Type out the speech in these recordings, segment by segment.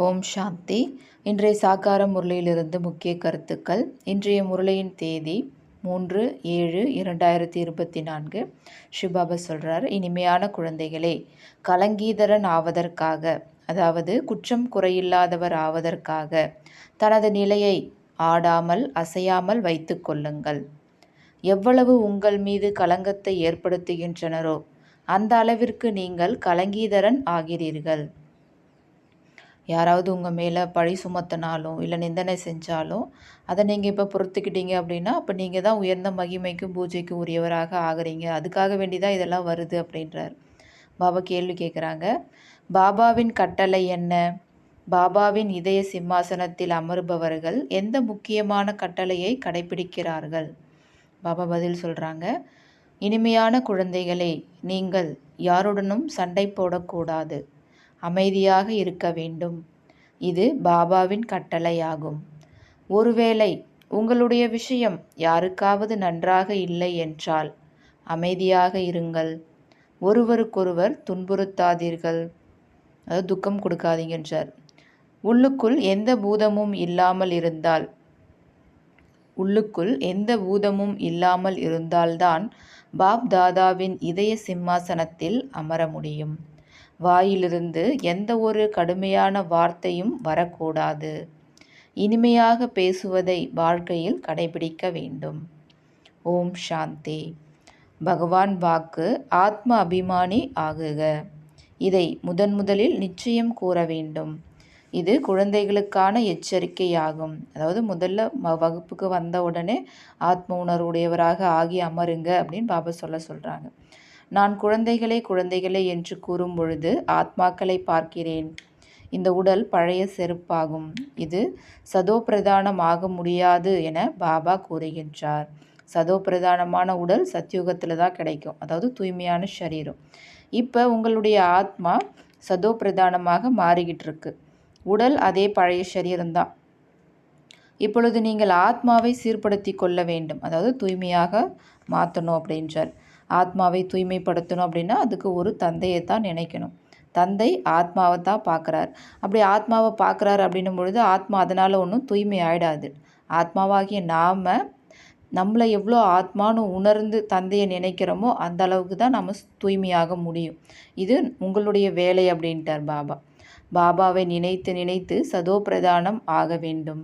ஓம் சாந்தி. இன்றைய சாக்கார முரளியிலிருந்து முக்கிய கருத்துக்கள். இன்றைய முரளியின் தேதி 3/7/2024. சிவபாபா சொல்கிறார், இனிமையான குழந்தைகளே, கலங்கீதரன் ஆவதற்காக, அதாவது குற்றம் குறையில்லாதவர் ஆவதற்காக தனது நிலையை ஆடாமல் அசையாமல் வைத்து கொள்ளுங்கள். எவ்வளவு உங்கள் மீது கலங்கத்தை ஏற்படுத்துகின்றனரோ அந்த அளவிற்கு நீங்கள் கலங்கீதரன் ஆகிறீர்கள். யாராவது உங்கள் மேலே பழி சுமத்தினாலும் இல்லை நிந்தனை செஞ்சாலும் அதை நீங்கள் இப்போ பொறுத்துக்கிட்டீங்க அப்படின்னா அப்போ நீங்கள் தான் உயர்ந்த மகிமைக்கும் பூஜைக்கும் உரியவராக ஆகிறீங்க. அதுக்காக வேண்டி தான் இதெல்லாம் வருது அப்படின்றார். பாபா கேள்வி கேட்குறாங்க, பாபாவின் கட்டளை என்ன? பாபாவின் இதய சிம்மாசனத்தில் அமருபவர்கள் எந்த முக்கியமான கட்டளையை கடைபிடிக்கிறார்கள்? பாபா பதில் சொல்கிறாங்க, இனிமையான குழந்தைகளே, நீங்கள் யாருடனும் சண்டை போடக்கூடாது, அமைதியாக இருக்க வேண்டும். இது பாபாவின் கட்டளையாகும். ஒருவேளை உங்களுடைய விஷயம் யாருக்காவது நன்றாக இல்லை என்றால் அமைதியாக இருங்கள். ஒருவருக்கொருவர் துன்புறுத்தாதீர்கள், அதாவது துக்கம் கொடுக்காதீங்கன்றார். உள்ளுக்குள் எந்த பூதமும் இல்லாமல் இருந்தால்தான் பாப் தாதாவின் இதய சிம்மாசனத்தில் அமர முடியும். வாயிலிருந்து எந்த ஒரு கடுமையான வார்த்தையும் வரக்கூடாது. இனிமையாக பேசுவதை வாழ்க்கையில் கடைபிடிக்க வேண்டும். ஓம் சாந்தி. பகவான் வாக்கு, ஆத்ம அபிமானி ஆகுக. இதை முதலில் நிச்சயம் கூற வேண்டும். இது குழந்தைகளுக்கான எச்சரிக்கையாகும். அதாவது முதல்ல வகுப்புக்கு வந்த உடனே ஆத்ம உணர்வுடையவராக ஆகி அமருங்க அப்படின்னு பாபா சொல்கிறாங்க. நான் குழந்தைகளே என்று கூறும் பொழுது ஆத்மாக்களை பார்க்கிறேன். இந்த உடல் பழைய செருப்பாகும். இது சதோ பிரதானம் ஆக முடியாது என பாபா கூறுகின்றார். சதோ பிரதானமான உடல் சத்யுகத்தில் தான் கிடைக்கும், அதாவது தூய்மையான சரீரம். இப்போ உங்களுடைய ஆத்மா சதோ பிரதானமாக மாறிக்கிட்டு இருக்கு. உடல் அதே பழைய சரீரம்தான். இப்பொழுது நீங்கள் ஆத்மாவை சீர்படுத்தி கொள்ள வேண்டும், அதாவது தூய்மையாக மாற்றணும் அப்படின்றார். ஆத்மாவை தூய்மைப்படுத்தணும் அப்படின்னா அதுக்கு ஒரு தந்தையை தான் நினைக்கணும். தந்தை ஆத்மாவை தான் பார்க்குறார். அப்படி ஆத்மாவை பார்க்குறாரு அப்படின்னும் பொழுது ஆத்மா அதனால் ஒன்றும் தூய்மை ஆகிடாது. ஆத்மாவாகிய நாம் நம்மளை எவ்வளோ ஆத்மானு உணர்ந்து தந்தையை நினைக்கிறோமோ அந்த அளவுக்கு தான் நம்ம தூய்மையாக முடியும். இது உங்களுடைய வேலை அப்படின்ட்டார் பாபா. பாபாவை நினைத்து சதோ பிரதானம் ஆக வேண்டும்.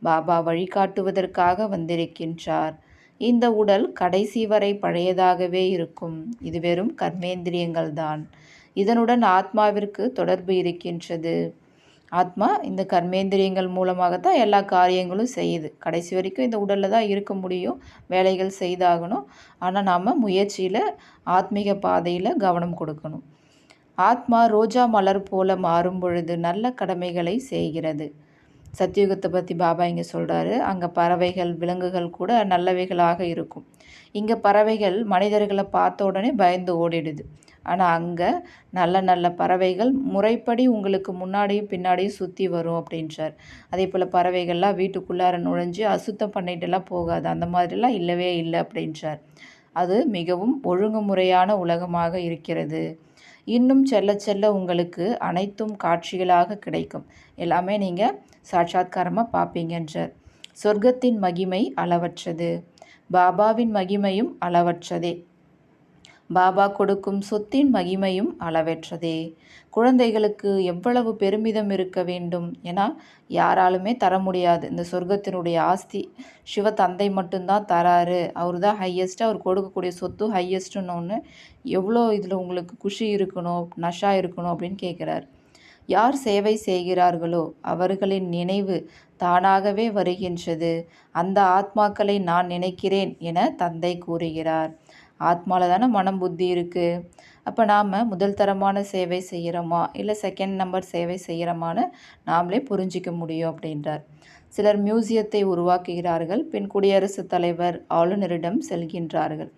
பாபா வழிகாட்டுவதற்காக வந்திருக்கின்றார். இந்த உடல் கடைசி வரை பழையதாகவே இருக்கும். இது வெறும் கர்மேந்திரியங்கள் தான். இதனுடன் ஆத்மாவிற்கு தொடர்பு இருக்கின்றது. ஆத்மா இந்த கர்மேந்திரியங்கள் மூலமாகத்தான் எல்லா காரியங்களும் செய்யுது. கடைசி வரைக்கும் இந்த உடலில் தான் இருக்க முடியும், வேலைகள் செய்தாகணும். ஆனால் நாம் முயற்சியில் ஆத்மீக பாதையில் கவனம் கொடுக்கணும். ஆத்மா ரோஜா மலர் போல மாறும் பொழுது நல்ல கடமைகளை செய்கிறது. சத்தியுகத்தை பற்றி பாபா இங்கே சொல்கிறாரு. அங்கே பறவைகள் விலங்குகள் கூட நல்லவைகளாக இருக்கும். இங்கே பறவைகள் மனிதர்களை பார்த்த உடனே பயந்து ஓடிடுது. ஆனால் அங்கே நல்ல பறவைகள் முறைப்படி உங்களுக்கு முன்னாடியும் பின்னாடியும் சுற்றி வரும் அப்படின்றார். அதே போல் பறவைகள்லாம் வீட்டுக்குள்ளார நுழைஞ்சு அசுத்தம் பண்ணிட்டுலாம் போகாது. அந்த மாதிரிலாம் இல்லவே இல்லை அப்படின்றார். அது மிகவும் ஒழுங்குமுறையான உலகமாக இருக்கிறது. இன்னும் செல்ல உங்களுக்கு அனைத்தும் காட்சிகளாக கிடைக்கும். எல்லாமே நீங்கள் சாட்சாத்காரமாக பார்ப்பீங்கன்றார். சொர்க்கத்தின் மகிமை அளவற்றது, பாபாவின் மகிமையும் அளவற்றதே. பாபா கொடுக்கும் சொத்தின் மகிமையும் அளவற்றதே. குழந்தைகளுக்கு எவ்வளவு பெருமிதம் இருக்க வேண்டும். ஏன்னா யாராலுமே தர முடியாது. இந்த சொர்க்கத்தினுடைய ஆஸ்தி சிவ தந்தை மட்டும்தான் தராரு. அவர் தான் ஹையஸ்ட்டு. அவர் கொடுக்கக்கூடிய சொத்து ஹையஸ்ட்டுன்னு ஒன்று. எவ்வளோ இதில் உங்களுக்கு குஷி இருக்கணும், நஷா இருக்கணும் அப்படின்னு கேட்குறார். யார் சேவை செய்கிறார்களோ அவர்களின் நினைவு தானாகவே வருகின்றது. அந்த ஆத்மாக்களை நான் நினைக்கிறேன் என தந்தை கூறுகிறார். ஆத்மாவில் தானே மனம் புத்தி இருக்குது. அப்போ நாம் முதல் தரமான சேவை செய்கிறோமா இல்லை செகண்ட் நம்பர் சேவை செய்கிறோமான்னு நாமளே புரிஞ்சிக்க முடியும் அப்படின்றார். சிலர் மியூசியத்தை உருவாக்குகிறார்கள், பின் குடியரசுத் தலைவர் ஆளுநரிடம் செல்கின்றார்கள்.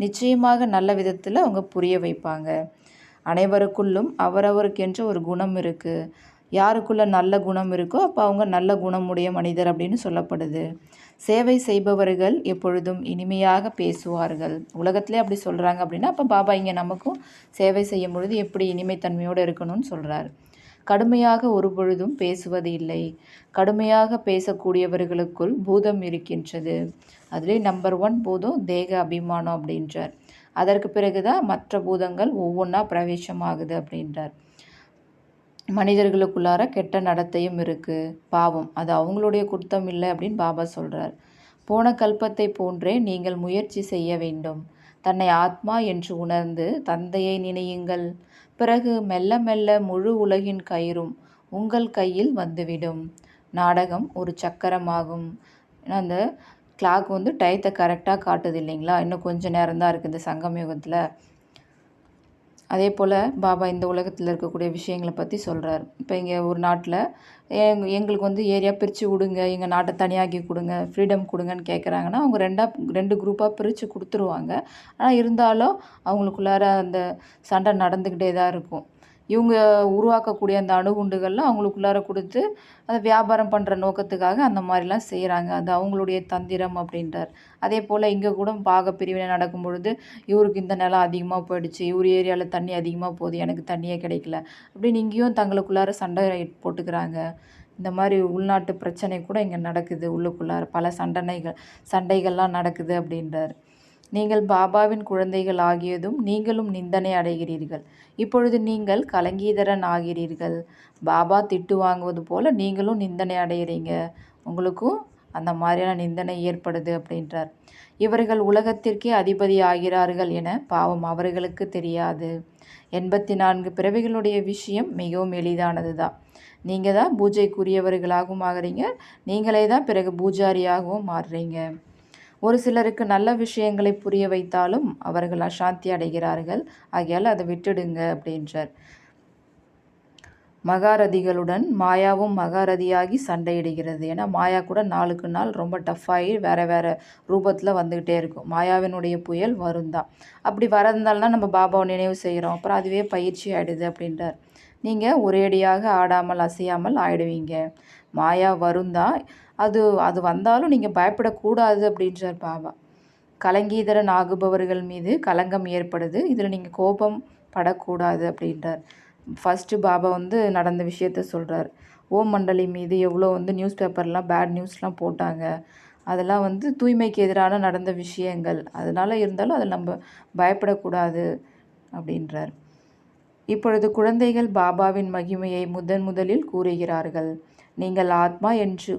நிச்சயமாக நல்ல விதத்தில் அவங்க புரிய வைப்பாங்க. அனைவருக்குள்ளும் அவரவருக்கென்ற ஒரு குணம் இருக்குது. யாருக்குள்ள நல்ல குணம் இருக்கோ அப்போ அவங்க நல்ல குணமுடைய மனிதர் அப்படின்னு சொல்லப்படுது. சேவை செய்பவர்கள் எப்பொழுதும் இனிமையாக பேசுவார்கள். உலகத்திலே அப்படி சொல்கிறாங்க அப்படின்னா அப்போ பாபா இங்கே நமக்கும் சேவை செய்யும் பொழுது எப்படி இனிமைத்தன்மையோடு இருக்கணும்னு சொல்கிறார். கடுமையாக ஒருபொழுதும் பேசுவது இல்லை. கடுமையாக பேசக்கூடியவர்களுக்குள் பூதம் இருக்கின்றது. அதிலே நம்பர் 1 பூதம் தேக அபிமானம் அப்படின்றார். அதற்கு பிறகுதான் மற்ற பூதங்கள் ஒவ்வொன்றா பிரவேசமாகுது அப்படின்றார். மனிதர்களுக்குள்ளார கெட்ட நடத்தையும் இருக்குது, பாவம். அது அவங்களுடைய குற்றம் இல்லை அப்படின்னு பாபா சொல்கிறார். போன கல்பத்தை போன்றே நீங்கள் முயற்சி செய்ய வேண்டும். தன்னை ஆத்மா என்று உணர்ந்து தந்தையை நினையுங்கள். பிறகு மெல்ல மெல்ல முழு உலகின் கயிறும் உங்கள் கையில் வந்துவிடும். நாடகம் ஒரு சக்கரமாகும். அந்த கிளாக் டயத்தை கரெக்டாக காட்டுது இல்லைங்களா? இன்னும் கொஞ்சம் நேரம் தான் இருக்குது இந்த சங்கம் யுகத்தில். அதே போல் பாபா இந்த உலகத்தில் இருக்கக்கூடிய விஷயங்களை பற்றி சொல்கிறார். இப்போ இங்கே ஒரு நாட்டில் எங்களுக்கு ஏரியா பிரித்து விடுங்க, எங்கள் நாட்டை தனியாக்கி கொடுங்க, ஃப்ரீடம் கொடுங்கன்னு கேட்குறாங்கன்னா அவங்க 2 குரூப்பாக பிரித்து கொடுத்துருவாங்க. ஆனால் இருந்தாலும் அவங்களுக்குள்ளார அந்த சண்டை நடந்துக்கிட்டே தான் இருக்கும். இவங்க உருவாக்கக்கூடிய அந்த அணுகுண்டுகள்லாம் அவங்களுக்குள்ளார கொடுத்து அதை வியாபாரம் பண்ணுற நோக்கத்துக்காக அந்த மாதிரிலாம் செய்கிறாங்க. அது அவங்களுடைய தந்திரம் அப்படின்றார். அதே போல் இங்கே கூட பாக பிரிவினை நடக்கும் பொழுது இவருக்கு இந்த நிலம் அதிகமாக போயிடுச்சு, இவர் ஏரியாவில் தண்ணி அதிகமாக போகுது, எனக்கு தண்ணியே கிடைக்கல அப்படின்னு இங்கேயும் தங்களுக்குள்ளார சண்டை போட்டுக்கிறாங்க. இந்த மாதிரி உள்நாட்டு பிரச்சனை கூட இங்கே நடக்குது. உள்ளுக்குள்ளார பல சண்டைகள்லாம் நடக்குது அப்படின்றார். நீங்கள் பாபாவின் குழந்தைகள் ஆகியதும் நீங்களும் நிந்தனை அடைகிறீர்கள். இப்பொழுது நீங்கள் கலங்கீதரன் ஆகிறீர்கள். பாபா திட்டு வாங்குவது போல் நீங்களும் நிந்தனை அடைகிறீங்க. உங்களுக்கும் அந்த மாதிரியான நிந்தனை ஏற்படுது அப்படின்றார். இவர்கள் உலகத்திற்கே அதிபதி ஆகிறார்கள் என பாவம் அவர்களுக்கு தெரியாது. 84 பிறவிகளுடைய விஷயம் மிகவும் எளிதானது தான். நீங்கள் தான் பூஜைக்குரியவர்களாகவும் ஆகிறீங்க, நீங்களே தான் பிறகு பூஜாரியாகவும் மாறுறீங்க. ஒரு சிலருக்கு நல்ல விஷயங்களை புரிய வைத்தாலும் அவர்கள் அசாந்தி அடைகிறார்கள். ஆகையால் அதை விட்டுடுங்க அப்படின்றார். மகாரதிகளுடன் மாயாவும் மகாரதியாகி சண்டையிடுகிறது. ஏன்னா மாயா கூட நாளுக்கு நாள் ரொம்ப டஃப்பாகி வேறு வேறு ரூபத்தில் வந்துக்கிட்டே இருக்கும். மாயாவினுடைய புயல் வரும் தான். அப்படி வரதுனால தான் நம்ம பாபாவை நினைவு செய்கிறோம். அப்புறம் அதுவே பயிற்சி ஆகிடுது அப்படின்றார். நீங்கள் ஒரேடியாக ஆடாமல் அசையாமல் ஆயிடுவீங்க. மாயா வரும் தான், அது வந்தாலும் நீங்கள் பயப்படக்கூடாது அப்படின்றார் பாபா. கலங்கீதரன் ஆகுபவர்கள் மீது கலங்கம் ஏற்படுது, இதில் நீங்கள் கோபம் படக்கூடாது அப்படின்றார். ஃபஸ்ட்டு பாபா நடந்த விஷயத்த சொல்கிறார். ஓம் மண்டலி மீது எவ்வளோ நியூஸ் பேப்பர்லாம் பேட் நியூஸ்லாம் போட்டாங்க. அதெல்லாம் தூய்மைக்கு எதிரான நடந்த விஷயங்கள். அதனால் இருந்தாலும் அதில் நம்ம பயப்படக்கூடாது அப்படின்றார். இப்பொழுது குழந்தைகள் பாபாவின் மகிமையை முதலில் கூறுகிறார்கள். நீங்கள் ஆத்மா என்று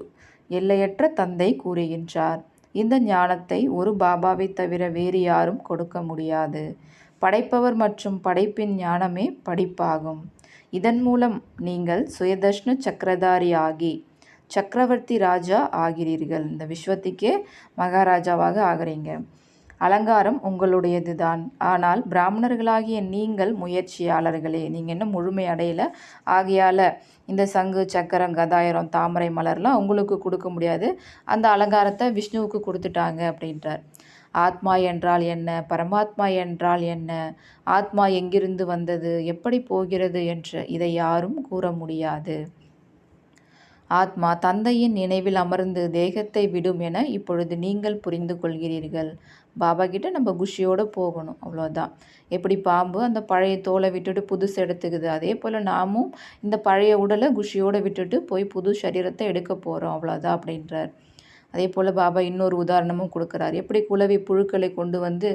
எல்லையற்ற தந்தை கூறுகின்றார். இந்த ஞானத்தை ஒரு பாபாவை தவிர வேறு யாரும் கொடுக்க முடியாது. படைப்பவர் மற்றும் படைப்பின் ஞானமே படிப்பாகும். இதன் மூலம் நீங்கள் சுயதர்ஷ்ண சக்கரதாரி ஆகி சக்கரவர்த்தி ராஜா ஆகிறீர்கள். இந்த விஸ்வத்துக்கே மகாராஜாவாக ஆகிறீங்க. அலங்காரம் உங்களுடையது தான். ஆனால் பிராமணர்களாகிய நீங்கள் முயற்சியாளர்களே. நீங்கள் இன்னும் முழுமை அடையலை. ஆகையால் இந்த சங்கு, சக்கரம், கதாயுரம், தாமரை மலர்லாம் உங்களுக்கு கொடுக்க முடியாது. அந்த அலங்காரத்தை விஷ்ணுவுக்கு கொடுத்துட்டாங்க அப்படின்றார். ஆத்மா என்றால் என்ன, பரமாத்மா என்றால் என்ன, ஆத்மா எங்கிருந்து வந்தது, எப்படி போகிறது என்று இதை யாரும் கூற முடியாது. ஆத்மா தந்தையின் நினைவில் அமர்ந்து தேகத்தை விடும் என இப்பொழுது நீங்கள் புரிந்து கொள்கிறீர்கள். பாபா கிட்ட நம்ம குஷியோடு போகணும், அவ்வளோதான். எப்படி பாம்பு அந்த பழைய தோலை விட்டுட்டு புதுசு எடுத்துக்குது, அதே போல் நாமும் இந்த பழைய உடலை குஷியோடு விட்டுட்டு போய் புது சரீரத்தை எடுக்க போகிறோம், அவ்வளோதான் அப்படின்றார். அதே போல் பாபா இன்னொரு உதாரணமும் கொடுக்குறார். எப்படி குளவி புழுக்களை கொண்டு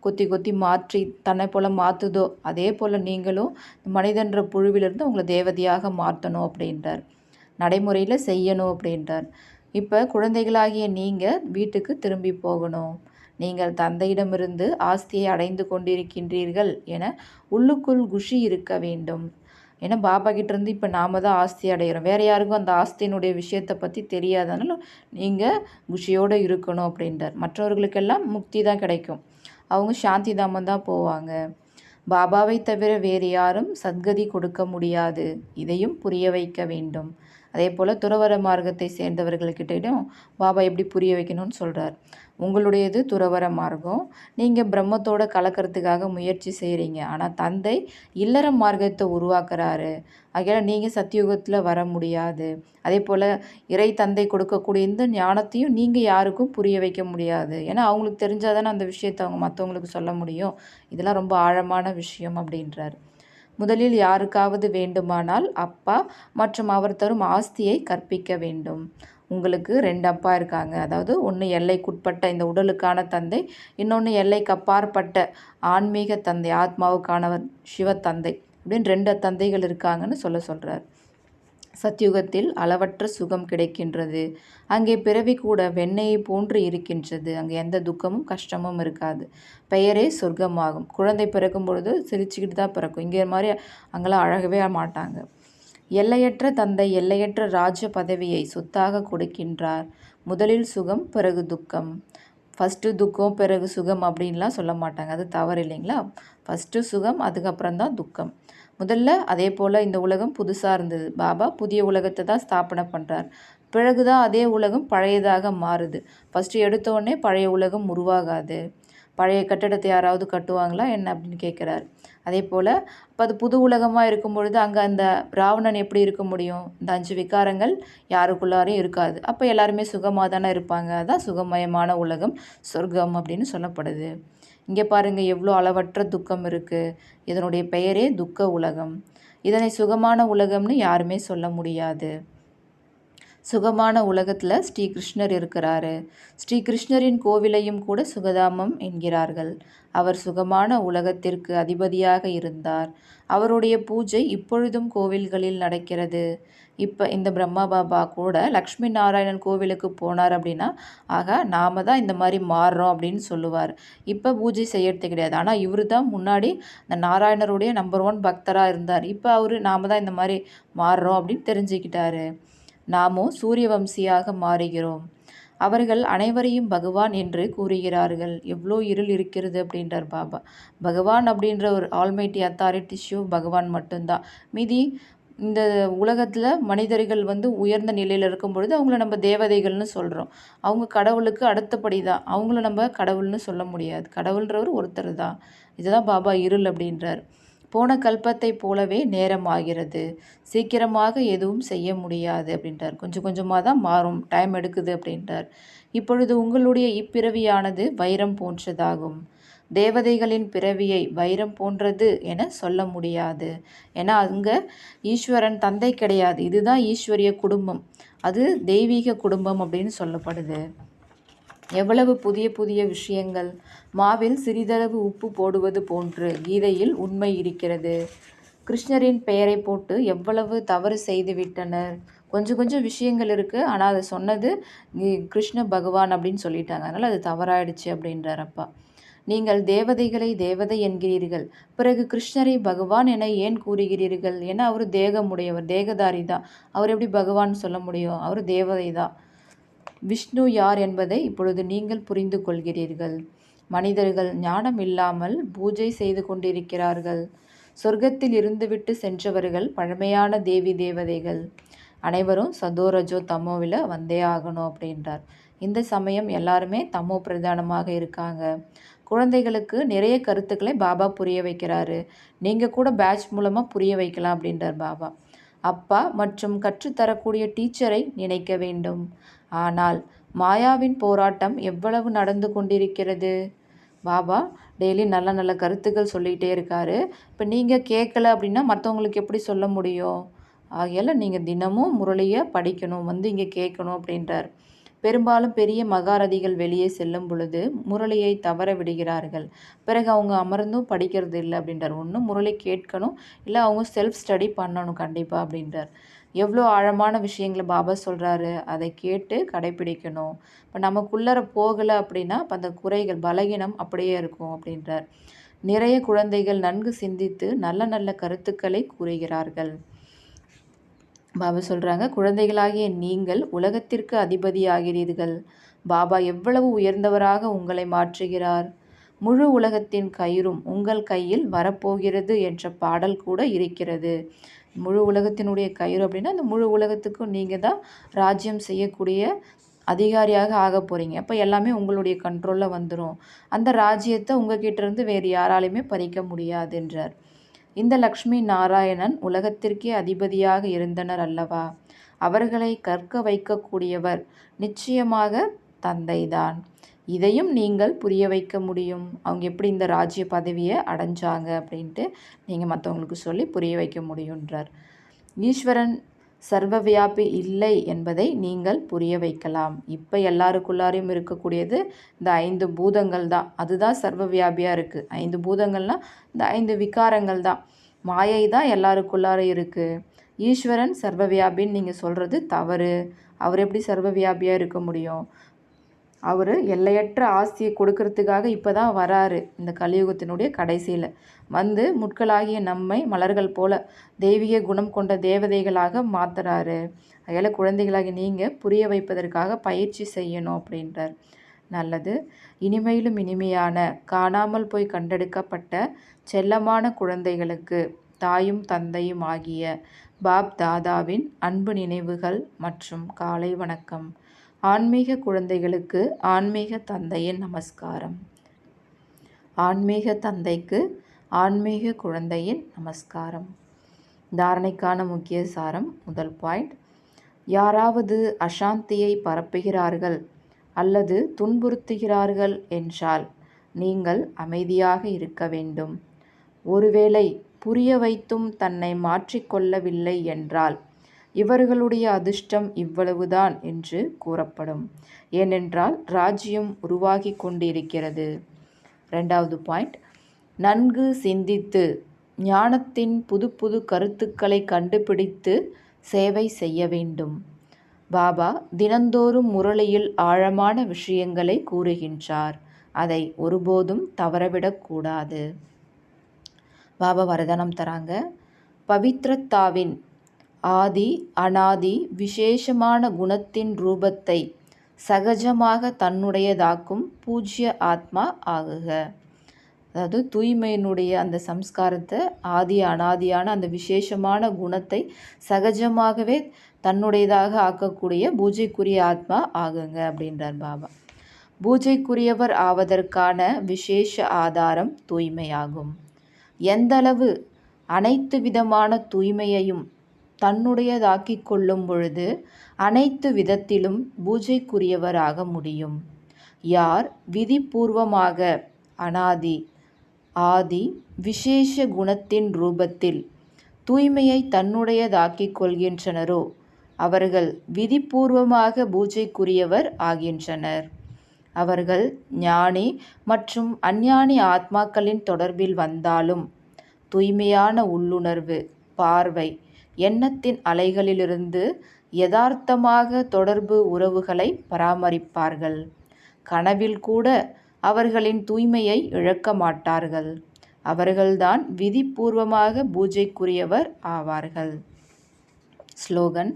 கொத்தி கொத்தி மாற்றி தன்னை போல் மாற்றுதோ அதே போல் நீங்களும் மனிதன்ற புழுவிலிருந்து உங்களை தேவதையாக மாற்றணும் அப்படின்றார். நடைமுறையில் செய்யணும் அப்படின்றார். இப்போ குழந்தைகளாகிய நீங்கள் வீட்டுக்கு திரும்பி போகணும். நீங்கள் தந்தையிடமிருந்து ஆஸ்தியை அடைந்து கொண்டிருக்கின்றீர்கள் என உள்ளுக்குள் குஷி இருக்க வேண்டும். ஏன்னா பாபா கிட்டேருந்து இப்போ நாம் தான் ஆஸ்தி அடைகிறோம். வேறு யாருக்கும் அந்த ஆஸ்தியினுடைய விஷயத்தை பற்றி தெரியாதனால நீங்கள் குஷியோடு இருக்கணும் அப்படின்றார். மற்றவர்களுக்கெல்லாம் முக்தி தான் கிடைக்கும், அவங்க சாந்தி தாமம் தான் போவாங்க. பாபாவை தவிர வேறு யாரும் சத்கதி கொடுக்க முடியாது, இதையும் புரிய வைக்க வேண்டும். அதே போல் துறவர மார்க்கத்தை சேர்ந்தவர்கள்கிட்டையும் பாபா எப்படி புரிய வைக்கணும்னு சொல்கிறார். உங்களுடையது துறவர மார்க்கம், நீங்கள் பிரம்மத்தோடு கலக்கிறதுக்காக முயற்சி செய்கிறீங்க. ஆனால் தந்தை இல்லற மார்க்கத்தை உருவாக்குறாரு. ஆகையால் நீங்கள் சத்தியுகத்தில் வர முடியாது. அதே போல் இறை தந்தை கொடுக்கக்கூடிய இந்த ஞானத்தையும் நீங்கள் யாருக்கும் புரிய வைக்க முடியாது. ஏன்னா அவங்களுக்கு தெரிஞ்சால் தானே அந்த விஷயத்தை அவங்க மற்றவங்களுக்கு சொல்ல முடியும். இதெல்லாம் ரொம்ப ஆழமான விஷயம் அப்படின்றார். முதலில் யாருக்காவது வேண்டுமானால் அப்பா மற்றும் அவர் தரும் ஆஸ்தியை கற்பிக்க வேண்டும். உங்களுக்கு 2 அப்பா இருக்காங்க. அதாவது ஒன்று எல்லைக்குட்பட்ட இந்த உடலுக்கான தந்தை, இன்னொன்று எல்லைக்கு அப்பாற்பட்ட ஆன்மீக தந்தை, ஆத்மாவுக்கானவர் சிவத்தந்தை. அப்படின்னு 2 தந்தைகள் இருக்காங்கன்னு சொல்கிறார். சத்யுகத்தில் அளவற்ற சுகம் கிடைக்கின்றது. அங்கே பிறவி கூட வெண்ணெயை போன்று இருக்கின்றது. அங்கே எந்த துக்கமும் கஷ்டமும் இருக்காது. பெயரே சொர்க்கமாகும். குழந்தை பிறக்கும் பொழுது சிரிச்சுக்கிட்டு தான் பிறக்கும். இங்கே மாதிரி அங்கெல்லாம் அழகவே மாட்டாங்க. எல்லையற்ற தந்தை எல்லையற்ற ராஜ்ய பதவியை சொத்தாக கொடுக்கின்றார். முதலில் சுகம், பிறகு துக்கம். ஃபஸ்ட்டு துக்கம் பிறகு சுகம் அப்படின்லாம் சொல்ல மாட்டாங்க. அது தவறு இல்லைங்களா? ஃபஸ்ட்டு சுகம், அதுக்கப்புறம் தான் துக்கம். முதல்ல அதே போல் இந்த உலகம் புதுசாக இருந்தது. பாபா புதிய உலகத்தை தான் ஸ்தாபனை பண்ணுறார். பிறகு தான் அதே உலகம் பழையதாக மாறுது. ஃபஸ்ட்டு எடுத்தோடனே பழைய உலகம் உருவாகாது. பழைய கட்டடத்தை யாராவது கட்டுவாங்களா என்ன அப்படின்னு கேட்குறாரு. அதே போல் இப்போ அது புது உலகமாக இருக்கும் பொழுது அங்கே அந்த ராவணன் எப்படி இருக்க முடியும்? இந்த 5 விகாரங்கள் யாருக்குள்ளாரையும் இருக்காது. அப்போ எல்லாருமே சுகமாக தானே இருப்பாங்க. அதான் சுகமயமான உலகம், சொர்க்கம் அப்படின்னு சொல்லப்படுது. இங்கே பாருங்கள் எவ்வளோ அளவற்ற துக்கம் இருக்குது. இதனுடைய பெயரே துக்க உலகம். இதனை சுகமான உலகம்னு யாருமே சொல்ல முடியாது. சுகமான உலகத்தில் ஸ்ரீ கிருஷ்ணர் இருக்கிறாரு. ஸ்ரீ கிருஷ்ணரின் கோவிலையும் கூட சுகதாமம் என்கிறார்கள். அவர் சுகமான உலகத்திற்கு அதிபதியாக இருந்தார். அவருடைய பூஜை இப்பொழுதும் கோவில்களில் நடக்கிறது. இப்போ இந்த பிரம்மா பாபா கூட லக்ஷ்மி நாராயணன் கோவிலுக்கு போனார் அப்படின்னா, ஆக நாம தான் இந்த மாதிரி மாறுறோம் அப்படின்னு சொல்லுவார். இப்போ பூஜை செய்யறது கிடையாது. ஆனால் இவர் தான் முன்னாடி இந்த நாராயணருடைய நம்பர் 1 பக்தராக இருந்தார். இப்போ அவர் நாம தான் இந்த மாதிரி மாறுறோம் அப்படின்னு தெரிஞ்சுக்கிட்டாரு. நாமோ சூரியவம்சியாக மாறுகிறோம். அவர்கள் அனைவரையும் பகவான் என்று கூறுகிறார்கள். எவ்வளோ இருள் இருக்கிறது அப்படின்றார் பாபா. பகவான் அப்படின்ற ஒரு ஆல்மைட்டி அத்தாரிட்டி ஷிவ் பகவான் மட்டும்தான். மீதி இந்த உலகத்தில் மனிதர்கள் உயர்ந்த நிலையில் இருக்கும் பொழுது அவங்கள நம்ம தேவதைகள்னு சொல்கிறோம். அவங்க கடவுளுக்கு அடுத்தபடி தான். அவங்கள நம்ம கடவுள்னு சொல்ல முடியாது. கடவுள்ன்றவர் ஒருத்தர் தான். இதுதான் பாபா இருள் அப்படின்றார். போன கல்பத்தை போலவே நேரம் ஆகிறது. சீக்கிரமாக எதுவும் செய்ய முடியாது அப்படின்றார். கொஞ்சம் கொஞ்சமாக தான் மாறும், டைம் எடுக்குது அப்படின்றார். இப்பொழுது உங்களுடைய இப்பிறவியானது வைரம் போன்றதாகும். தேவதைகளின் பிறவியை வைரம் போன்றது என சொல்ல முடியாது. ஏன்னா அங்கே ஈஸ்வரன் தந்தை கிடையாது. இதுதான் ஈஸ்வரிய குடும்பம். அது தெய்வீக குடும்பம் அப்படின்னு சொல்லப்படுது. எவ்வளவு புதிய புதிய விஷயங்கள். மாவில் சிறிதளவு உப்பு போடுவது போன்று கீதையில் உண்மை இருக்கிறது. கிருஷ்ணரின் பெயரை போட்டு எவ்வளவு தவறு செய்து விட்டனர். கொஞ்சம் கொஞ்சம் விஷயங்கள் இருக்குது. ஆனால் அதை சொன்னது கிருஷ்ண பகவான் அப்படின்னு சொல்லிட்டாங்க. அதனால் அது தவறாயிடுச்சு அப்படின்றார் அப்பா. நீங்கள் தேவதைகளை தேவதை என்கிறீர்கள். பிறகு கிருஷ்ணரை பகவான் என ஏன் கூறுகிறீர்கள்? ஏன்னா அவர் தேகமுடையவர், தேகதாரி தான். அவர் எப்படி பகவான் சொல்ல முடியும்? அவர் தேவதை தான். விஷ்ணு யார் என்பதை இப்பொழுது நீங்கள் புரிந்து கொள்கிறீர்கள். மனிதர்கள் ஞானம் இல்லாமல் பூஜை செய்து கொண்டிருக்கிறார்கள். சொர்க்கத்தில் இருந்துவிட்டு சென்றவர்கள் பழமையான தேவி தேவதைகள். அனைவரும் சதோரஜோ தமோவில் வந்தே ஆகணும் அப்படின்றார். இந்த சமயம் எல்லாருமே தமோ பிரதானமாக இருக்காங்க. குழந்தைகளுக்கு நிறைய கருத்துக்களை பாபா புரிய வைக்கிறாரு. நீங்கள் கூட பேட்ச் மூலமாக புரிய வைக்கலாம் அப்படின்றார் பாபா. அப்பா மற்றும் கற்றுத்தரக்கூடிய டீச்சரை நினைக்க வேண்டும். ஆனால் மாயாவின் போராட்டம் எவ்வளவு நடந்து கொண்டிருக்கிறது. பாபா டெய்லி நல்ல நல்ல கருத்துக்கள் சொல்லிகிட்டே இருக்காரு. இப்போ நீங்கள் கேட்கல அப்படின்னா மற்றவங்களுக்கு எப்படி சொல்ல முடியும்? ஆகையால் நீங்கள் தினமும் முரளியை படிக்கணும், இங்கே கேட்கணும் அப்படின்றார். பெரும்பாலும் பெரிய மகாரதிகள் வெளியே செல்லும் பொழுது முரளியை தவற விடுகிறார்கள். பிறகு அவங்க அமர்ந்தும் படிக்கிறது இல்லை அப்படின்றார். ஒன்று முரளி கேட்கணும், இல்லை அவங்க செல்ஃப் ஸ்டடி பண்ணணும் கண்டிப்பாக அப்படின்றார். எவ்வளோ ஆழமான விஷயங்களை பாபா சொல்கிறாரு. அதை கேட்டு கடைப்பிடிக்கணும். இப்போ நமக்குள்ளர போகலை அப்படின்னா இப்போ அந்த குறைகள் பலகீனம் அப்படியே இருக்கும் அப்படின்றார். நிறைய குழந்தைகள் நன்கு சிந்தித்து நல்ல நல்ல கருத்துக்களை கூறுகிறார்கள். பாபா சொல்கிறாங்க, குழந்தைகளாகிய நீங்கள் உலகத்திற்கு அதிபதியாகிறீர்கள். பாபா எவ்வளவு உயர்ந்தவராக உங்களை மாற்றுகிறார். முழு உலகத்தின் கயிறும் உங்கள் கையில் வரப்போகிறது என்ற பாடல் கூட இருக்கிறது. முழு உலகத்தினுடைய கயிறு அப்படின்னா அந்த முழு உலகத்துக்கும் நீங்கள் தான் ராஜ்யம் செய்யக்கூடிய அதிகாரியாக ஆக போகிறீங்க. அப்போ எல்லாமே உங்களுடைய கண்ட்ரோலில் வந்துடும். அந்த ராஜ்யத்தை உங்ககிட்ட இருந்து வேறு யாராலையுமே பறிக்க முடியாது என்றார். இந்த லக்ஷ்மி நாராயணன் உலகத்திற்கே அதிபதியாக இருந்தனர் அல்லவா? அவர்களை கற்க வைக்கக்கூடியவர் நிச்சயமாக தந்தைதான். இதையும் நீங்கள் புரிய வைக்க முடியும். அவங்க எப்படி இந்த ராஜ்ய பதவியை அடைஞ்சாங்க அப்படின்ட்டு நீங்கள் மற்றவங்களுக்கு சொல்லி புரிய வைக்க முடியுன்றார். ஈஸ்வரன் சர்வவியாபி இல்லை என்பதை நீங்கள் புரிய வைக்கலாம். இப்போ எல்லாருக்குள்ளாரையும் இருக்கக்கூடியது இந்த 5 பூதங்கள் தான். அதுதான் சர்வவியாபியாக இருக்குது. 5 பூதங்கள்னால் இந்த 5 விகாரங்கள் தான். மாயை தான் எல்லாருக்குள்ளாரையும் இருக்குது. ஈஸ்வரன் சர்வவியாபின்னு நீங்கள் சொல்கிறது தவறு. அவர் எப்படி சர்வவியாபியாக இருக்க முடியும்? அவர் எல்லையற்ற ஆஸ்தியை கொடுக்கறதுக்காக இப்போ தான் வராரு. இந்த கலியுகத்தினுடைய கடைசியில் வந்து முட்களாகிய நம்மை மலர்கள் போல தெய்வீக குணம் கொண்ட தேவதைகளாக மாற்றுறாரு. அதில் குழந்தைகளாகி நீங்கள் புரிய வைப்பதற்காக பயிற்சி செய்யணும் அப்படின்றார். நல்லது. இனிமையிலும் இனிமையான காணாமல் போய் கண்டெடுக்கப்பட்ட செல்லமான குழந்தைகளுக்கு தாயும் தந்தையும் ஆகிய பாப் தாதாவின் அன்பு நினைவுகள் மற்றும் காலை வணக்கம். ஆன்மீக குழந்தைகளுக்கு ஆன்மீக தந்தையின் நமஸ்காரம். ஆன்மீக தந்தைக்கு ஆன்மீக குழந்தையின் நமஸ்காரம். தாரணைக்கான முக்கிய சாரம். முதல் பாயிண்ட், யாராவது அசாந்தியை பரப்புகிறார்கள் அல்லது துன்புறுத்துகிறார்கள் என்றால் நீங்கள் அமைதியாக இருக்க வேண்டும். ஒருவேளை புரிய வைத்தும் தன்னை மாற்றிக்கொள்ளவில்லை என்றால் இவர்களுடைய அதிர்ஷ்டம் இவ்வளவுதான் என்று கூறப்படும். ஏனென்றால் ராஜ்யம் உருவாகி கொண்டிருக்கிறது. 2வது பாயிண்ட், நன்கு சிந்தித்து ஞானத்தின் புது புது கருத்துக்களை கண்டுபிடித்து சேவை செய்ய வேண்டும். பாபா தினந்தோறும் முரளியில் ஆழமான விஷயங்களை கூறுகின்றார். அதை ஒருபோதும் தவறவிடக்கூடாது. பாபா வரதானம் தராங்க. பவித்ரத்தாவின் ஆதி அனாதி விசேஷமான குணத்தின் ரூபத்தை சகஜமாக தன்னுடையதாக்கும் பூஜ்ய ஆத்மா ஆகுக. அதாவது தூய்மையினுடைய அந்த சம்ஸ்காரத்தை ஆதி அனாதியான அந்த விசேஷமான குணத்தை சகஜமாகவே தன்னுடையதாக ஆக்கக்கூடிய பூஜைக்குரிய ஆத்மா ஆகுங்க அப்படின்றார் பாபா. பூஜைக்குரியவர் ஆவதற்கான விசேஷ ஆதாரம் தூய்மையாகும். எந்தளவு அனைத்து விதமான தூய்மையையும் தன்னுடையதாக்கிக் கொள்ளும் பொழுது அனைத்து விதத்திலும் பூஜைக்குரியவராக முடியும். யார் விதிபூர்வமாக அனாதி ஆதி விசேஷ குணத்தின் ரூபத்தில் தூய்மையை தன்னுடையதாக்கிக் கொள்கின்றனரோ அவர்கள் விதிபூர்வமாக பூஜைக்குரியவர் ஆகின்றனர். அவர்கள் ஞானி மற்றும் அஞ்ஞானி ஆத்மாக்களின் தொடர்பில் வந்தாலும் தூய்மையான உள்ளுணர்வு, பார்வை, எண்ணத்தின் அலைகளிலிருந்து யதார்த்தமாக தொடர்பு உறவுகளை பராமரிப்பார்கள். கனவில் கூட அவர்களின் தூய்மையை இழக்க மாட்டார்கள். அவர்கள்தான் விதிபூர்வமாக பூஜைக்குரியவர் ஆவார்கள். ஸ்லோகன்: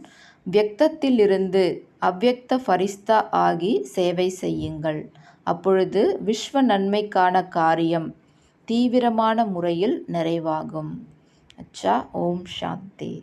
வியக்தத்திலிருந்து அவ்யக்த ஃபரிஸ்தா ஆகி சேவை செய்யுங்கள். அப்பொழுது விஸ்வ நன்மைக்கான காரியம் தீவிரமான முறையில் நிறைவாகும். அச்சா. ஓம் சாந்தி.